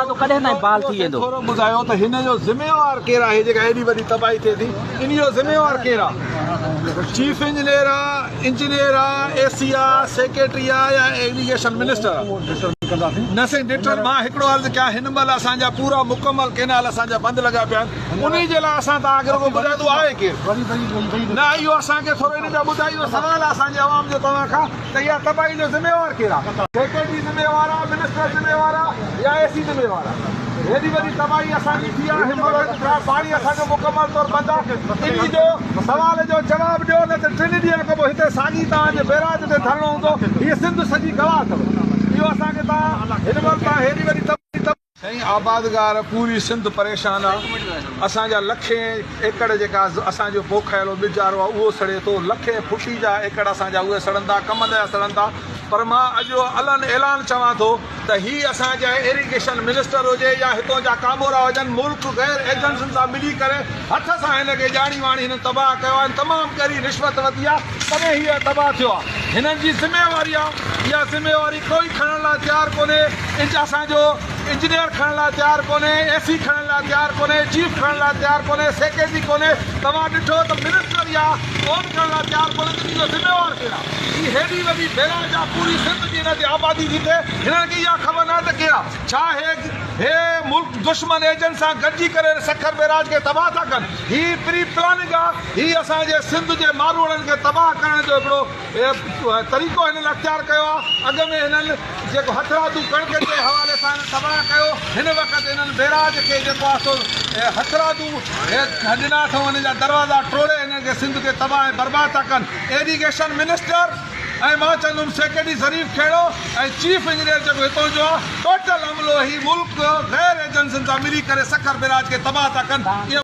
तो कॾहिं न बहाल थी वेंदो। थोरो ॿुधायो त हिन जो ज़िम्मेवार केरु आहे जेका एॾी वॾी तबाही थिए थी, इन जो ज़िम्मेवार केरु आहे? चीफ इंजीनियर आहे, इंजीनियर आहे, एसी आहे, सेक्रेटरी आहे या इरिगेशन मिनिस्टर आहे? न साईं ॾिठल मां हिकिड़ो अर्ज़ु कयां, हिन महिल असांजा पूरा मुकमल केनाल असांजा बंदि लॻा पिया आहिनि, उन जे लाइ असां तव्हांखे रुॻो ॿुधाईंदो आहे केरु? न इहो असांखे थोरो इन जा ॿुधायो सवाल आहे असांजे आवाम जो तव्हां खां त इहा तबाही जो ज़िम्मेवार केरु आहे? सेक्रेटरी ज़िम्मेवार आहे, मिनिस्टर ज़िम्मेवार आहे या एसी ज़िम्मेवार आहे? हेॾी वॾी तबाही असांजी थी आहे, हिन महिल पाणी असांजो मुकमल तौरु बंदि आहे, इन जो सवाल जो जवाबु ॾियो, न त 3 ॾींहंनि खां पोइ हिते साॻी तव्हांजे बैराज ते धरणो हूंदो। हीअ सिंध सॼी गवाह अथव, इहो असांखे तव्हां हिन महिल तव्हां हेॾी वॾी तबाही साईं आबादगार पूरी सिंध परेशान आहे। असांजा लखे एकड़ जेका असांजो पोखायलो ॿिजारो आहे उहो सड़े थो, लखे फुटी जा एकड़ असांजा उहे सड़ंदा, कमंद जा सड़ंदा। पर मां अॼु अलन ऐलान चवां थो त हीअ असांजा इरिगेशन मिनिस्टर हुजे या हितां जा कामोरा हुजनि, मुल्क गैर एजेंसियुनि सां मिली करे हथ सां हिनखे ॼाणी वाणी हिननि तबाह कयो आहे, तमामु कहिड़ी रिश्वत वरिती आहे, तॾहिं हीअ तबाह थियो आहे। हिननि जी ज़िम्मेवारी आहे, इहा ज़िम्मेवारी कोई खणण लाइ तयारु कोन्हे। असांजो इंजीनियर खणण लाइ तयारु कोन्हे, एसी खणण लाइ तयारु कोन्हे, चीफ खणण लाइ तयारु कोन्हे, सेक्रेटरी कोन्हे। तव्हां ॾिठो त मिनिस्टर या कोन खणण लाइ तयारु कोन्हे, त इहो ज़िम्मेवार केरु आहे? ही हेॾी वॾी बैराज आहे, पूरी सिंध जी हिन ते आबादी थी थिए, हिननि खे इहा ख़बर न त केरु आहे? छा हे मुल्क दुश्मन एजेंट सां गॾिजी करे सखर बैराज खे तबाह था कनि? ही प्री प्लानिंग आहे, ही असांजे सिंध जे मारूड़नि खे तबाह करण जो हिकिड़ो तरीक़ो हिननि अख़्तियार कयो आहे। अॻ में हिननि जेको हथरादू कणिक जे हवाले सां तबाह कयो, हिन वक़्तु हिननि बैराज खे जेको आहे सो हथरादू ॾिना अथऊं, हिन जा दरवाज़ा टोड़े हिन खे सिंध खे तबाह ऐं बर्बाद था कनि। इरिगेशन मिनिस्टर ऐं मां चवंदुमि सेक्रेटरी ज़रीफ़ खेड़ो ऐं चीफ इंजीनियर जेको हितां जो आहे, टोटल अमलो ही मुल्क गैर एजेंसियुनि सां मिली करे सखर बैराज खे तबाह था कनि।